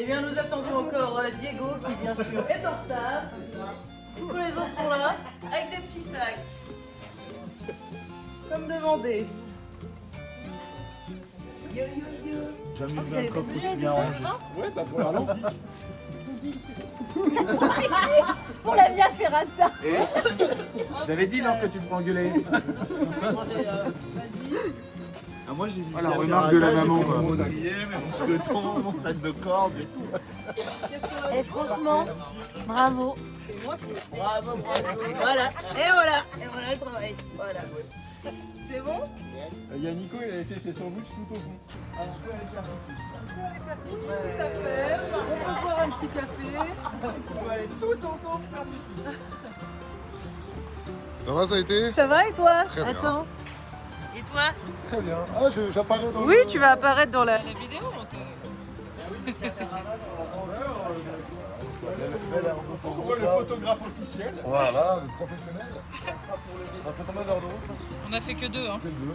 Eh bien, nous attendons encore Diego qui, bien sûr, est en retard. Et tous les autres sont là, avec des petits sacs. Comme demandé. Yo, yo, yo. Jamais vu un coq aussi bien rangé. Ouais, bah voilà. Pour la Via Ferrata. J'avais dit non que tu te prends engueuler. Ah, moi j'ai vu la remarque de la maman. Mon oreiller, mon squeleton, mon sac de corde et tout. Et franchement, bravo. C'est moi qui... Bravo, bravo. Voilà, et voilà le travail. Voilà. C'est bon? Il y a Nico, il a laissé ses sandwichs tout au fond. Alors, on peut aller faire Tout à fait. On peut boire un petit café. on peut aller tous ensemble faire pipi. Ça va, ça a été? Ça va et toi? Très bien. Attends. Et toi? Très bien. Ah, j'apparais dans Oui, tu vas apparaître dans la vidéo. On voit le photographe officiel. Voilà, le professionnel. On a fait combien d'heures de route? On a fait que 2, hein. Que deux.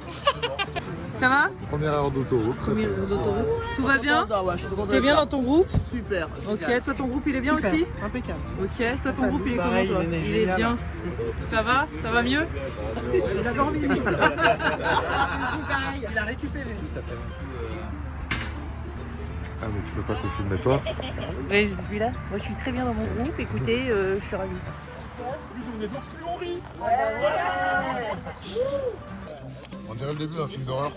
Ça va? Première heure d'autoroute. Très bien. Tout va bien? T'es bien dans ton groupe? Super. Ok, toi ton groupe il est bien aussi? Impeccable. Ok, toi ton groupe il est comment Pareil, toi? il est Il est génial. bien. Ça va? Ça va mieux? Il a dormi. Il a récupéré. Ah, mais tu peux pas te filmer toi? Oui, je suis là. Moi je suis très bien dans mon groupe. Écoutez, je suis ravie. Plus on est plus on rit. On dirait le début d'un film d'horreur.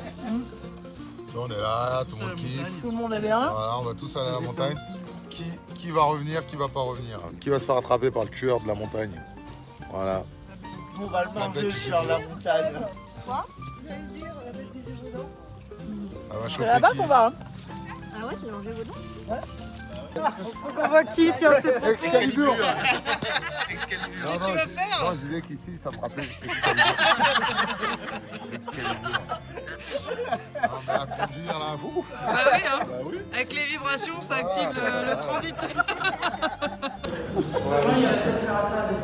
Tu vois, on est là, tout le monde kiffe. Tout le monde est bien. Voilà, on va tous aller à la montagne. Qui va revenir, qui va pas revenir? Qui va se faire attraper par le tueur de la montagne? Voilà. On va le La bête manger du sur la montagne. Elle va C'est choper là-bas qui? qu'on va. Hein. Ah ouais, t'as mangé vos dents? Faut qu'on voit qui, tiens, c'est pas Excalibur. Qu'est-ce que tu vas faire? Non, je disais qu'ici, ça me rappelait Excalibur. Non, mais à conduire là, ouf. Bah oui, hein. Avec les vibrations, ça active le transit.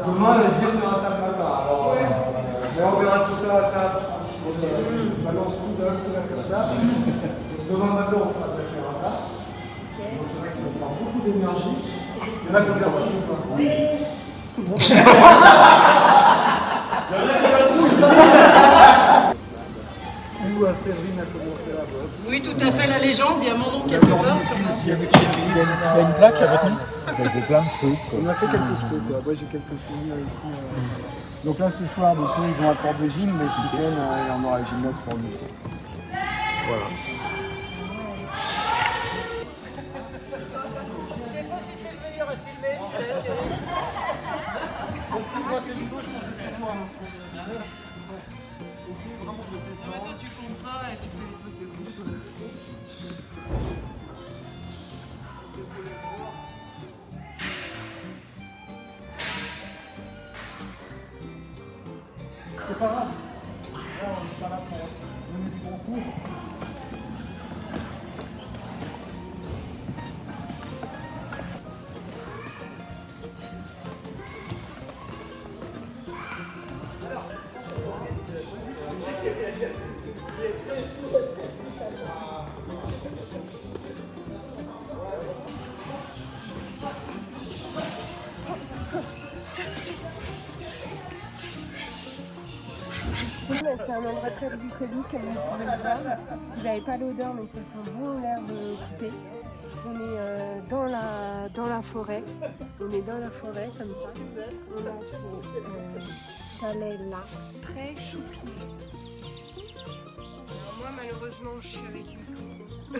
Demain, les vieux sera à table matin. Alors, mais on verra tout ça à table. Je balance tout d'un coup, comme ça. Donc, demain matin, on fera de la ferrata. Donc, c'est vrai qu'il va prendre beaucoup d'énergie. Et là, il faut le vertige ou pas? Oui. Où Séverine a commencé la bosse. Oui, tout à fait, la légende. Il y a mon nom quelque part sur le... Il y a une plaque avec nous. On a fait quelques trucs. Moi, j'ai quelques souvenirs ici. Donc là, ce soir, donc, eux, ils ont un cours de gym, mais ce week-end, il y en aura gymnase pour nous. Voilà. Toi, tu comptes pas et tu fais des trucs de fou. C'est pas grave. Là, on n'est pas là pour donner des bons cours. C'est un endroit très bucolique comme vous pouvez le voir. Vous n'avez pas l'odeur mais ça sent bon l'herbe coupée. On est dans la forêt. On est dans la forêt comme ça. On a ce chalet là, très choupiné. Alors moi malheureusement je suis avec Nico.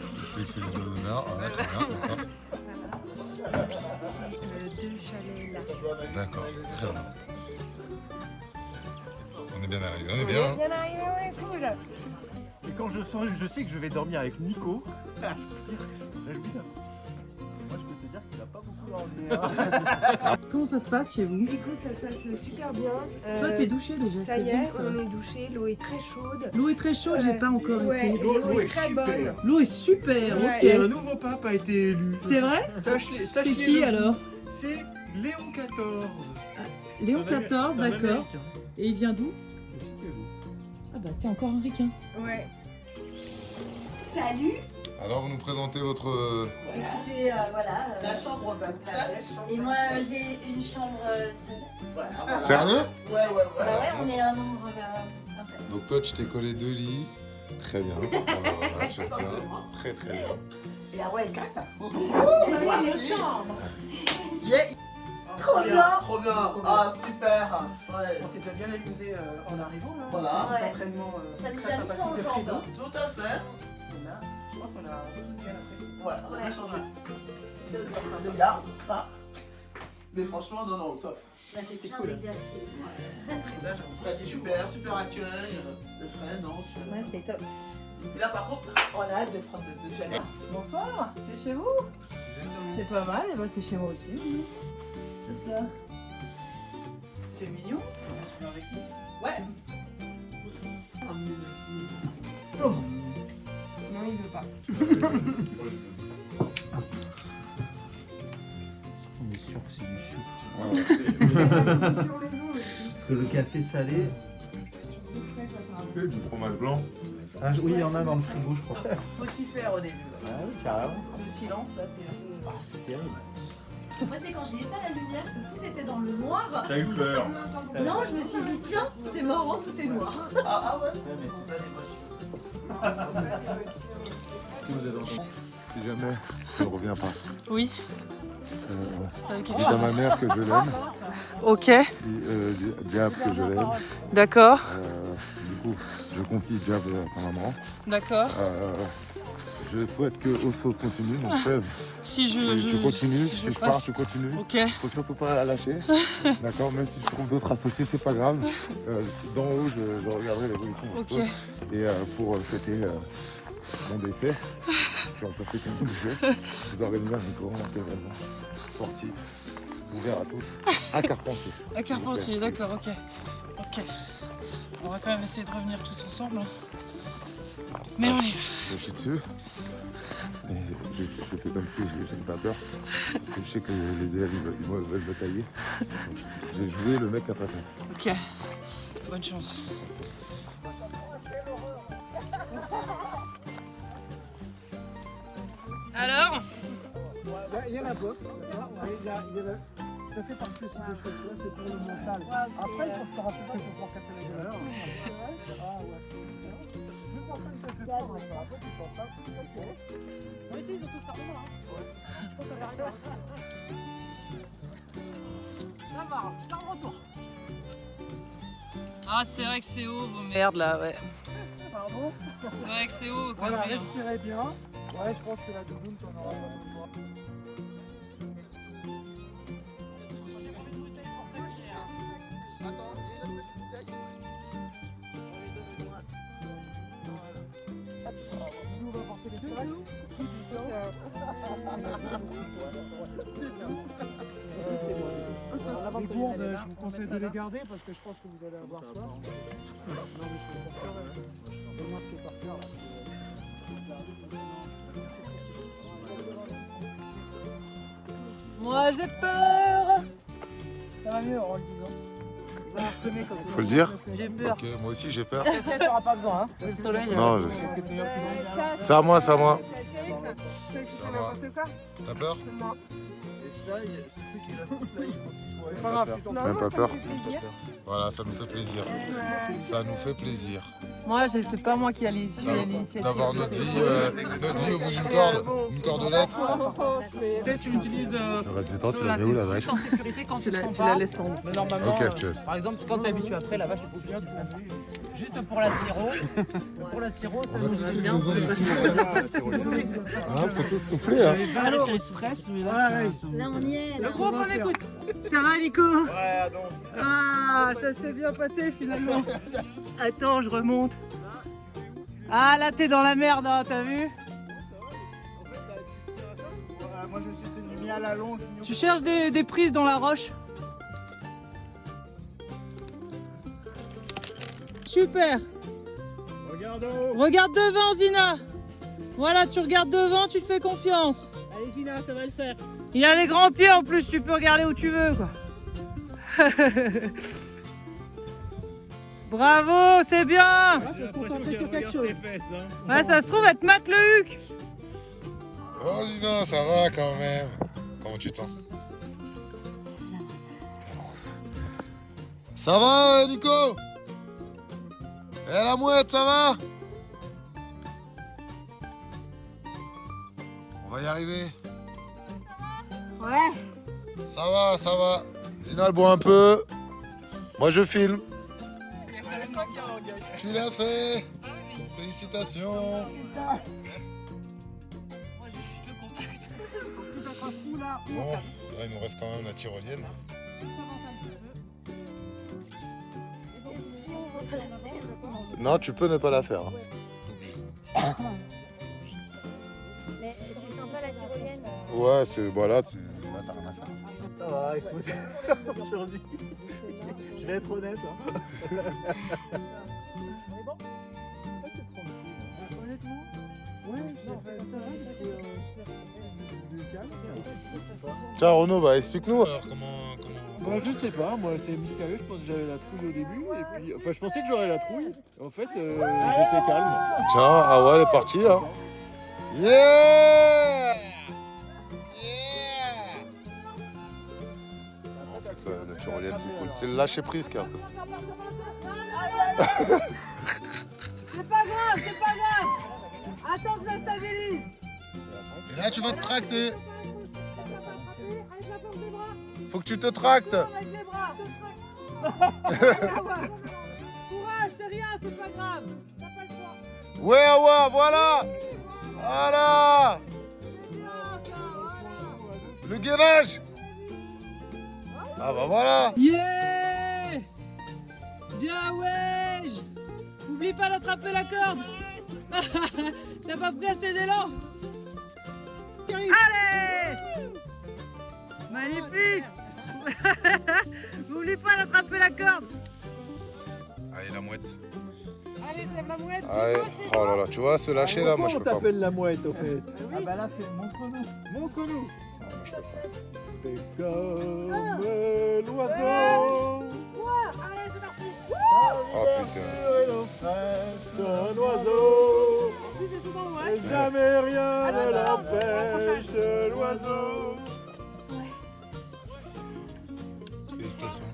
C'est celui qui fait des doigts d'honneur. Ah, très bien, d'accord. Voilà. Et puis c'est deux chalets là. D'accord, très bien. On est bien arrivé, on est On bien. est bien arrivé, on est cool. Et quand je sais que je vais dormir avec Nico, je peux te dire que je vais bien. Moi, je peux te dire qu'il n'a pas beaucoup dormi. Comment ça se passe chez vous? Écoute, ça se passe super bien. Toi, t'es douché déjà, Ça c'est y bien est, ça. on est douché, l'eau est très chaude. L'eau est très chaude, j'ai pas encore Ouais, été. l'eau est très super. bonne. L'eau est super, Ouais. Et un ok. nouveau pape a été élu. C'est vrai? Sachez-le. C'est qui alors? C'est Léon XIV. Léon C'est un XIV, c'est un d'accord. Américain. Et il vient d'où? De Chicago. Ah bah tiens, encore un ricain. Ouais. Salut. Alors, vous nous présentez votre... Écoutez, voilà. La chambre 27. Et moi, j'ai une chambre seule. Voilà. Sérieux? Ouais. Bah ouais, on est un nombre impair. Donc toi, tu t'es collé 2 lits. Très bien. Voilà, tu tiens. Très très bien. Et ah ouais, 4. C'est une chambre. Yeah. Trop bien. Trop bien. Ah, super. Ouais. On s'est déjà bien amusé en arrivant là. Voilà. Ouais. Entraînement Ça nous très a mis sympathique en de jambes. Fredo. Tout à fait. Je pense qu'on a tous bien apprécié. Ouais, on a bien Ouais. changé. De garde, ça. Mais franchement, non, au top. Bah, c'est plein d'exercices. Fred, super accueil de Fred, donc. Ouais, c'est top. Et là, par contre, on a hâte de prendre le deuxième. Bonsoir, c'est chez vous? C'est pas mal, et bah c'est chez moi aussi. C'est ça. C'est mignon. Ouais. Non, il veut pas. On est sûr que c'est du sucre. Parce que le café salé. Du fromage blanc. Ah oui, il y en a dans le frigo, je crois. Faut s'y faire au début. Ah oui, carrément. Le silence, là, c'est un peu. Ah, c'est terrible. Moi, c'est quand j'ai éteint la lumière que tout était dans le noir. T'as eu peur. Non, je me suis dit, tiens, c'est marrant, tout est noir. Ah ouais. Ouais, mais c'est pas des voitures. Est-ce que vous avez entendu? Si jamais je ne reviens pas, Oui. T'avais quelque dis chose. à ma mère que je l'aime, Ok, dis Diab que je l'aime. d'accord, Du coup, je confie Diab à sa maman. d'accord. Je souhaite que Osfos continue, donc Fève, Si tu continues, si je pars, passe. tu continues. Ok, Faut surtout pas la lâcher, d'accord? Même si je trouve d'autres associés, c'est pas grave. D'en haut, je regarderai l'évolution de ok. Osfos. Et pour fêter mon décès, si on peut fêter mon décès, vous organisez un grand événement sportif ouvert à tous, à Carpentier. À Carpentier, d'accord, ok. Ok. On va quand même essayer de revenir tous ensemble. Mais on y va. Je me suis dessus. Et j'ai fait comme si j'avais pas peur. Parce que je sais que les élèves ils veulent me tailler. Donc, j'ai joué le mec à pas peur. Ok. Bonne chance. Alors? Il y en a d'autres, d'accord? Ça fait partie aussi des choses, là c'est pour le mental. Après, il faut te rappeler qu'il faut pouvoir casser la gueule. Ah ouais. Deux personnes qui te fait peur, après tu penses pas. Moi ici, ils ont tous parlé moi. Ça va, c'est un retour. Ah, c'est vrai que c'est haut vos merdes là, ouais. Pardon? C'est vrai que c'est haut, quand Voilà, même. respirez bien. Ouais, je pense que la doudoune, t'en auras pas besoin. Nous, on va porter les sacs. Les gourdes, je vous conseille de les garder parce que je pense que vous allez avoir soif. Non, mais je peux pas faire. Donne-moi ce qui est par terre là. Moi j'ai peur. Ça va mieux en le disant. Faut le dire? J'ai peur. Ok, moi aussi j'ai peur. Tu n'auras pas besoin, hein. Le soleil. Non, je sais. C'est à moi, c'est à moi. C'est à moi. n'importe quoi. T'as peur? Non. C'est pas grave, tu t'en Non, Même moi, pas ça peur. me fait plaisir. Voilà, ça nous fait plaisir. Ça nous fait plaisir. Moi, c'est pas moi qui ai l'initiative. D'avoir notre vie au bout d'une cordelette. Peut-être tu l'utilises Ça va te temps, tu la mets où la vache? en sécurité quand tu la laisses tomber. Mais normalement, Ok, cheers. par exemple, quand tu es habitué après, la vache, tu peux bien, tu la mets. Juste pour la tiro. Pour la tiro, ça nous dit bien. Ah, faut tous souffler, hein. Pas le stress, mais là, Là, on y est. le groupe, on écoute. Ça va, Nico? Ouais, donc. Ah, ça s'est bien passé finalement. Attends, je remonte. Ah, là, t'es dans la merde, hein, t'as vu? Moi, je me suis tenu mis à la longe. Tu cherches des prises dans la roche? Super. Regarde devant, Zina. Voilà, tu regardes devant, tu te fais confiance. Allez, Zina, ça va le faire. Il a les grands pieds en plus, tu peux regarder où tu veux, quoi. Bravo, c'est bien. On va se concentrer sur quelque chose. Ouais, ça se trouve, elle te mate le huc. Oh Zina, ça va quand même. Comment tu te sens? T'avances. Ça va Nico? Eh la mouette, ça va? On va y arriver. Ouais. Ça va, ça va. Zina, elle boit un peu. Moi, je filme. Tu l'as fait. Félicitations. Bon, là, il nous reste quand même la tyrolienne. Non, tu peux ne pas la faire. Hein. Mais c'est sympa la tyrolienne. Ouais, c'est voilà, là t'as rien à faire. Ça va, écoute, on survit. Je vais être honnête. Hein. Tiens Renaud, bah explique-nous alors comment... Bah, je sais pas, moi c'est mystérieux, je pense que j'avais la trouille au début, et puis, enfin je pensais que j'aurais la trouille, en fait j'étais calme. Tiens, ah ouais, elle est partie hein. Yeah! Yeah! En fait, la tyrolienne c'est cool, c'est le lâcher prise qui est un peu. C'est pas grave, c'est pas grave. Attends que ça stabilise. Et là tu vas te tracter. Faut que tu te tractes. Avec les bras. Courage, c'est rien, c'est pas grave. T'as pas le choix. Ouais, ouais, voilà. Voilà. Le gainage. Ah bah voilà. Yeah! Bien ouais! N'oublie pas d'attraper la corde. T'as pas pris assez d'élan. Allez! Magnifique! N'oublie pas d'attraper la corde. Allez la mouette. Allez, c'est ma mouette. Allez. Oh là là, tu vois ce lâcher là, moi je peux pas. On t'appelle la mouette au fait. Ah bah là, montre-nous. Montre-nous. Non, moi je peux pas. C'est comme l'oiseau. Allez, c'est parti. Oh putain. Un oiseau. Plus c'est souvent ouais. Et jamais rien ne l'empêche, l'oiseau. Félicitations.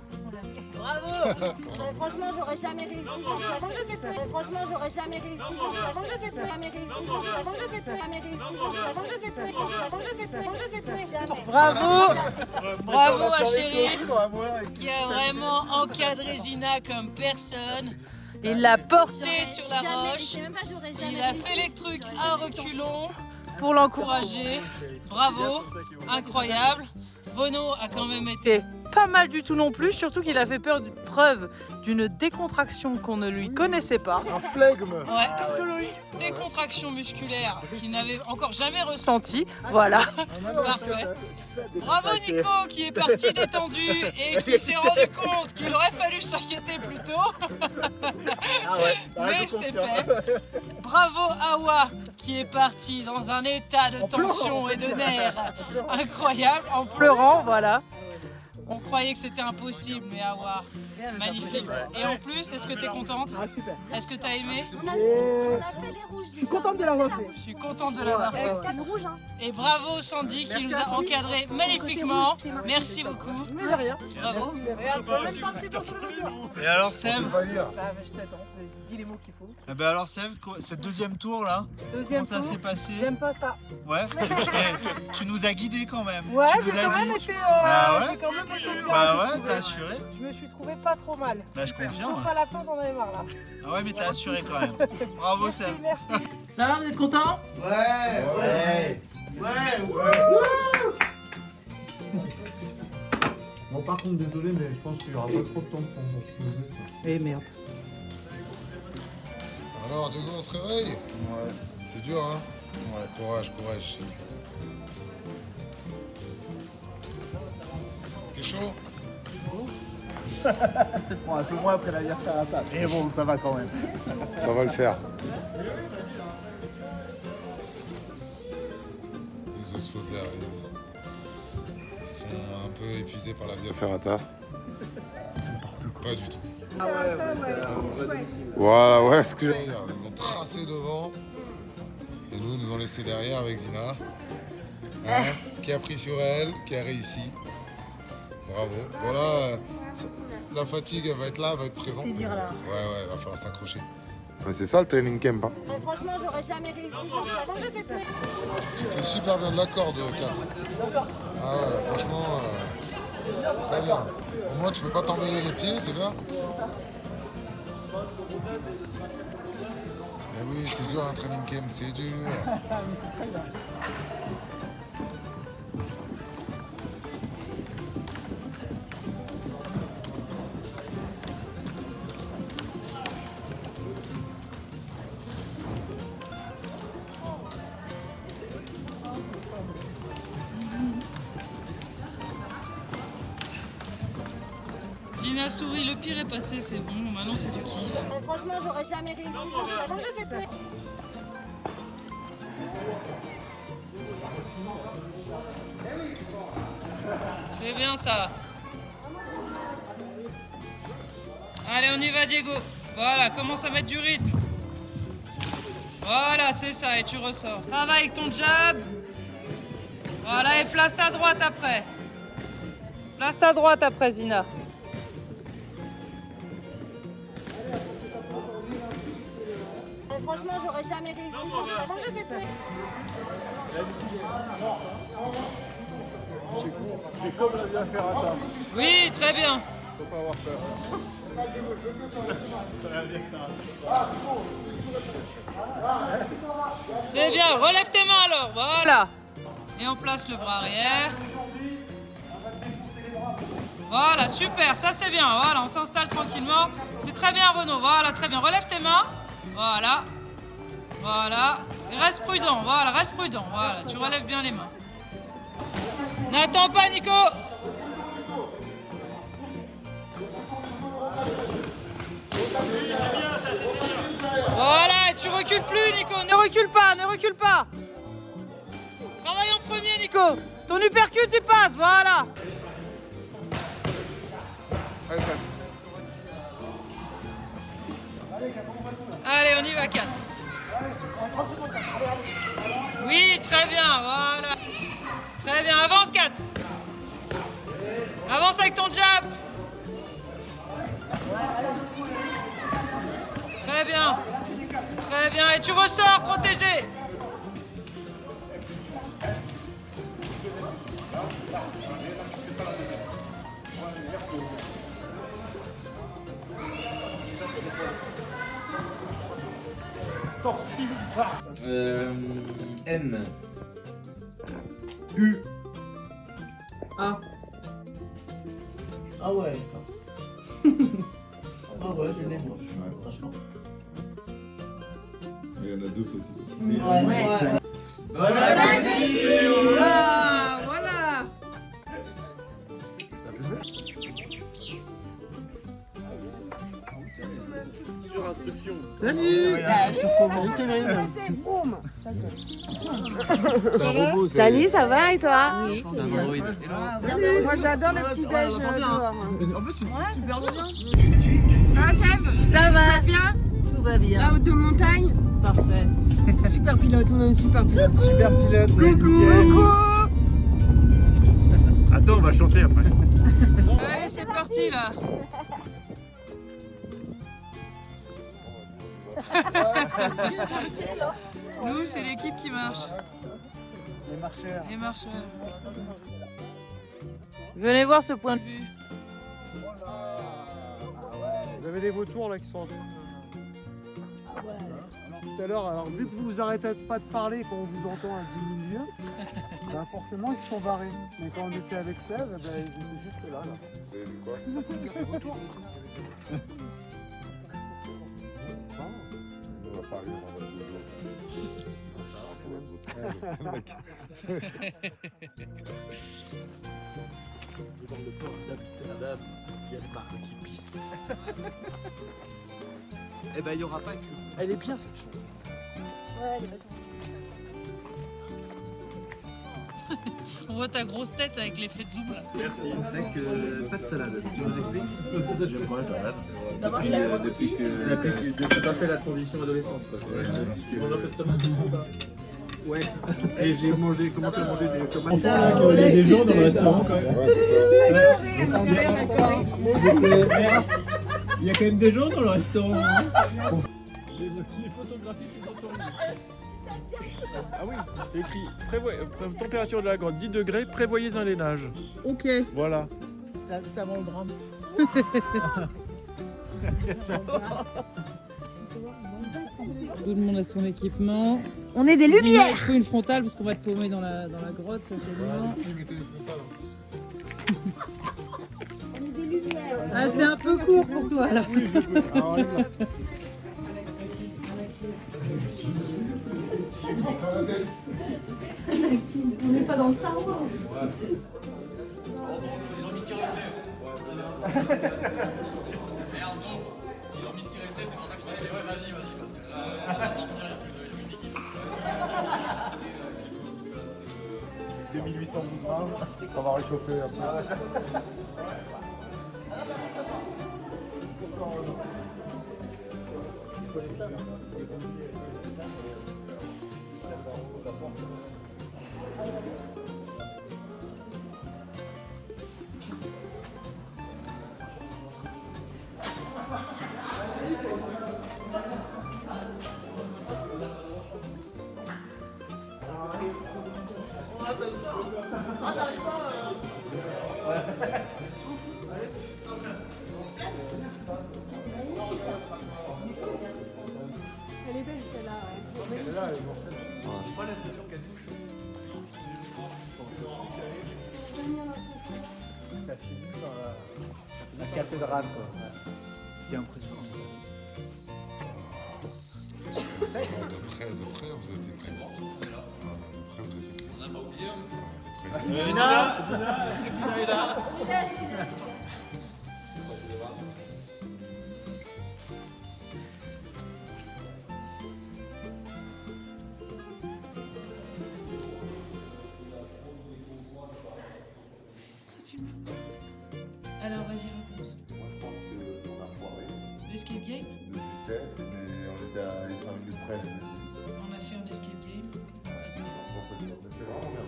Bravo. Franchement, j'aurais jamais réussi sans ça. Franchement, j'aurais jamais réussi sans ça. Bravo. Bravo à Chéri qui a vraiment encadré Zina comme personne. Il l'a portée sur la roche. Il a fait les trucs à reculons pour l'encourager. Bravo, incroyable. Renaud a quand même été pas mal du tout non plus, surtout qu'il a fait preuve d'une décontraction qu'on ne lui connaissait pas. Un flegme. Ouais, décontraction musculaire qu'il n'avait encore jamais ressentie. Voilà, parfait. Bravo Nico qui est parti détendu et qui s'est rendu compte qu'il aurait fallu s'inquiéter plus tôt. Mais c'est fait. Bravo Awa qui est parti dans un état de tension et de nerfs incroyable, en pleurant, voilà. On croyait que c'était impossible, mais Awa, magnifique. Et en plus, est-ce que tu es contente? Est-ce que tu as aimé? Je suis contente de l'avoir fait. Je suis contente de l'avoir fait. Et bravo Sandy qui nous a encadrés magnifiquement. Merci beaucoup. Mais de rien. Bravo. Et alors Seb? Je t'attends, dis les mots qu'il faut. Eh ben alors Seb, cette deuxième tour là, Deuxième comment ça tour, s'est passé? j'aime pas ça. Ouais. Et tu nous as guidés quand même. Ouais, tu j'ai nous as quand dit. même été... Ah ouais? j'ai quand même été bien Bah ouais, assurée. t'as assuré. Je me suis trouvé pas trop mal. Bah je confirme. Sauf à la fin, j'en avais marre là. Ah ouais, mais t'as assuré quand même. Bravo Merci, Seb. merci. Ça va, vous êtes contents? Ouais. Bon, par contre, désolé, mais je pense qu'il n'y aura pas trop de temps pour vous reposer. Eh merde. Alors Diego, on se réveille? Ouais. C'est dur hein? Ouais. Courage, courage. T'es chaud? Bon, un peu moins après la guerre à table. Mais bon, ça va quand même. Ça va le faire. Les Osphosés arrivent. Ils sont un peu épuisés par la Via Ferrata. Pas du tout. Voilà, ouais, ce que j'allais dire. Ils ont tracé devant. Et nous ont laissé derrière avec Zina. hein, qui a pris sur elle, qui a réussi. Bravo. Voilà, la fatigue elle va être là, elle va être présente. C'est dur là. Ouais, il va falloir s'accrocher. Mais c'est ça le training camp. Hein. Franchement, j'aurais jamais réussi sans j'étais prête. Tu fais super bien de la corde, Kat. Ah ouais, franchement, très bien. Au moins, tu peux pas t'emmêler les pieds, c'est bien. Eh oui, c'est dur un training camp, c'est dur. Zina sourit, le pire est passé, c'est bon, maintenant c'est du kiff. Franchement, j'aurais jamais réussi sans j'étais prête. C'est bien ça. Allez, on y va, Diego. Voilà, commence à mettre du rythme. Voilà, c'est ça, et tu ressors. Travaille avec ton jab. Voilà, et place ta droite après. Place ta droite après, Zina. Franchement, j'aurais jamais réussi sans j'étais prête. C'est comme la bien faire à table. Oui, très bien. Faut pas avoir peur. C'est bien, relève tes mains alors, voilà. Et on place le bras arrière. Voilà, super, ça c'est bien. Voilà, on s'installe tranquillement. C'est très bien, Renaud. Voilà, très bien. Relève tes mains. Voilà. Voilà. Et reste prudent, voilà, reste prudent. Voilà, tu relèves bien les mains. N'attends pas, Nico. Voilà, et tu recules plus, Nico. Ne recule pas, ne recule pas. Travaille en premier, Nico. Ton uppercut, tu passes, voilà. Allez, on y va, 4. Oui, très bien, voilà. Très bien, avance, 4. Avance avec ton jab. Très bien. Très bien, et tu ressors, protégé. N. U. A. Ah ouais, ah ouais, je l'ai moi. Je pense. Il y en a deux possibles. Ouais. Voilà, voilà. T'as filmé? Sur instruction. Salut. Salut Séverine. Boum. C'est un robot. Salut, ça va et toi? Oui. C'est un android. Moi j'adore le petit déj dehors. En fait, tu fais super bien. Ça va bien? Tout va bien. La haute de montagne? Parfait. Super pilote, on a une super pilote. Super pilote. Coucou. Attends, on va chanter après. Allez, c'est parti, là. Nous, c'est l'équipe qui marche. Les marcheurs. Les marcheurs. Venez voir ce point de vue. Vous avez des vautours là qui sont en train de... Alors, tout à l'heure, alors vu que vous arrêtez pas de parler quand on vous entend à 10 milieux, ben forcément ils se sont barrés. Mais quand on était avec Sève, ben, ils étaient juste là. Vous avez vu quoi? Des vautours. On va parler Dans le port d'Amsterdam, il y a le bar qui pisse. Eh ben, il n'y aura pas que. Elle est bien cette chanson. Ouais, elle est vachement On voit ta grosse tête avec l'effet de zoom là. Merci. Avec pas de salade. Tu nous expliques? J'aime pas la salade. Ça va, c'est la Depuis que t'as pas fait la transition adolescente. Quoi. On a un peu de tomate ou pas? Ouais. Et j'ai commencé à manger des tomates. Enfin, là, qu'il y a des gens dans le restaurant quand même. Il y a quand même des gens dans le restaurant. Hein. Les photographies sont autorisées. Ah oui, c'est écrit température de la grotte 10 degrés, prévoyez un lainage. Ok. Voilà. C'était avant le drame. Tout le monde a son équipement. On est des lumières. Il faut une frontale parce qu'on va te paumer dans la grotte, ça c'est bien. Ah, c'était un peu court pour toi là. On n'est pas dans Star Wars. Ils ont mis ce qui restait. Merde, non. Ils ont mis ce qui restait, c'est pour ça que je t'ai dit ouais, vas-y, parce que là, ça va sortir, il n'y a plus d'équipe. 2812 grammes, ça va réchauffer un peu. Elle est belle celle-là. Celle-là, elle est mortelle. J'ai pas l'impression qu'elle touche. Ça finit dans la cathédrale quoi. C'est impressionnant. De près, vous êtes écrit. Voilà, de près, vous êtes écrit. On n'a pas oublié. Zina est là. Ça filme pas. Alors vas-y, raconte. Moi, je pense qu'on a foiré. L'escape game? De justesse, mais on était à 5 minutes près. On a fait un escape game. Pour ça, mais c'est vraiment bien.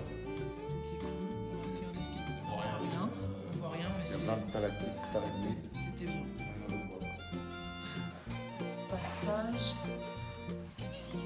C'était cool. On a fait un escape game. On voit rien. On voit rien, mais Il y a plein de stalagmites. c'était bien. Passage exigu.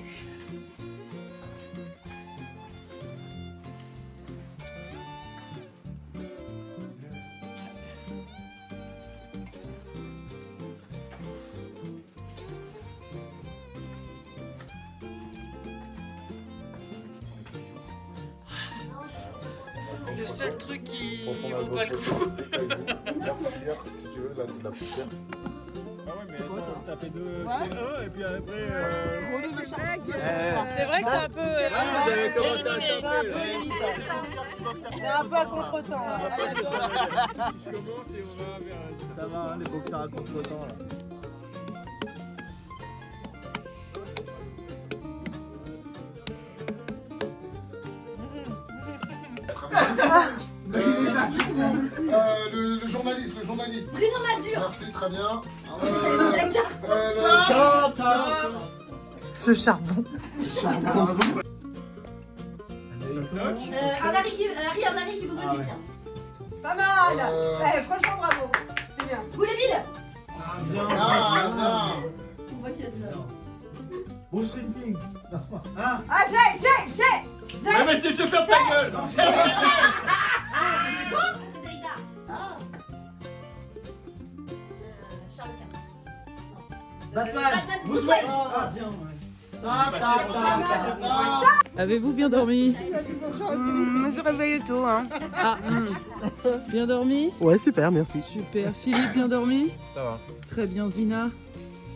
Le seul truc qui vaut pas le coup. La poussière, si tu veux, la poussière. Ah ouais, mais attends, t'as fait deux, et puis après. C'est vrai que c'est un peu. Vous avez commencé à taper. C'est un peu à contre-temps. Je commence et on va vers. Ça va, hein, les boxeurs à contre-temps là. Le journaliste. Bruno Mazur. Merci, très bien. Ce charbon. Un ami qui vous connaît bien. Pas mal. Franchement, bravo. C'est bien. Bouleville. Ah, On voit qu'il y a déjà. Bruce Sprinting. Ah, j'ai. Mais tu te fermes ta gueule. Charles Quint. Batman. Bruce Wayne. Ah, bien, ouais. Avez-vous bien dormi? Je me suis réveillée tôt. Hein. Bien dormi? Ouais, super, merci. Super. Philippe, bien dormi? Ça va. Très bien. Zina?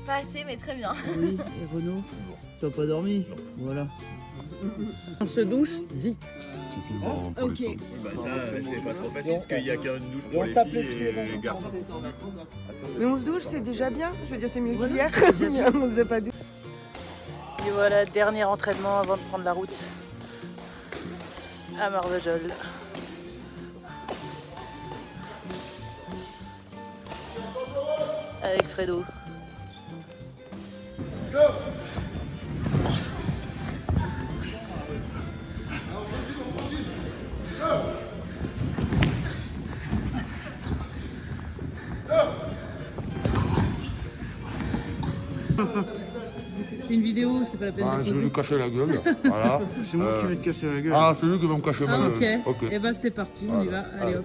Pas assez, mais très bien. Oui. Et Renaud? T'as pas dormi? Voilà. On se douche vite. Tu filmes pour les stories. Bah ça, c'est pas trop facile parce qu'il y a qu'une douche pour les filles et les garçons. Mais on se douche, c'est déjà bien. Je veux dire, c'est mieux qu'hier. On ne s'est pas douché. Et voilà, dernier entraînement avant de prendre la route à Marvejols. Avec Fredo. fais une vidéo, c'est pas la peine Ah, de je vais poser. lui cacher la gueule. Voilà. C'est moi qui vais te casser la gueule. Ah, c'est lui qui va me cacher ma Ok, gueule. Ok. et ben c'est parti, on y va, allez hop.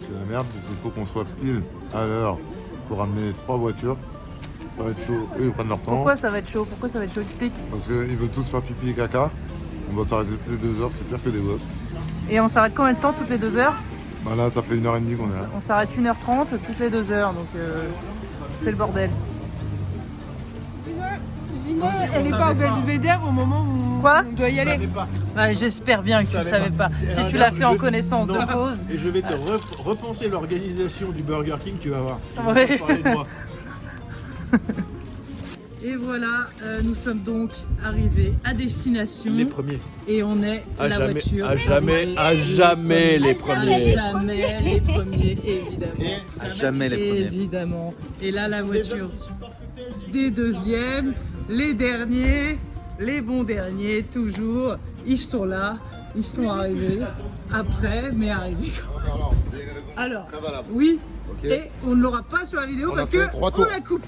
C'est la merde, parce qu'il faut qu'on soit pile à l'heure pour amener 3 voitures. Ça va être chaud, eux ils prennent leur temps. Pourquoi ça va être chaud? Pourquoi ça va être chaud? Explique. Parce qu'ils veulent tous faire pipi et caca. On va s'arrêter toutes les 2 heures, c'est pire que des gosses. Et on s'arrête combien de temps toutes les 2 heures? Bah là, ça fait 1h30 qu'on est là. On s'arrête 1h30 toutes les 2 heures, donc c'est le bordel. Zina, elle est pas au Belvédère au moment où Quoi? on doit y aller. Bah, j'espère bien que tu ne savais pas. Si tu l'as fait en connaissance de cause. Et je vais te repenser l'organisation du Burger King, tu vas voir. Ouais. Tu vas parler de moi. Et voilà, nous sommes donc arrivés à destination. Les premiers. Et on est À la jamais, voiture. à jamais, à jamais les premiers. À jamais les premiers, évidemment. À jamais les premiers. Évidemment. Et là, la voiture des deuxièmes, les derniers, les bons derniers, toujours. Ils sont là, ils sont arrivés. Après, mais arrivés. Alors, il y a une raison Alors, très valable. oui. Ok. Et on ne l'aura pas sur la vidéo On a parce fait que 3 on tours. la coupe pas.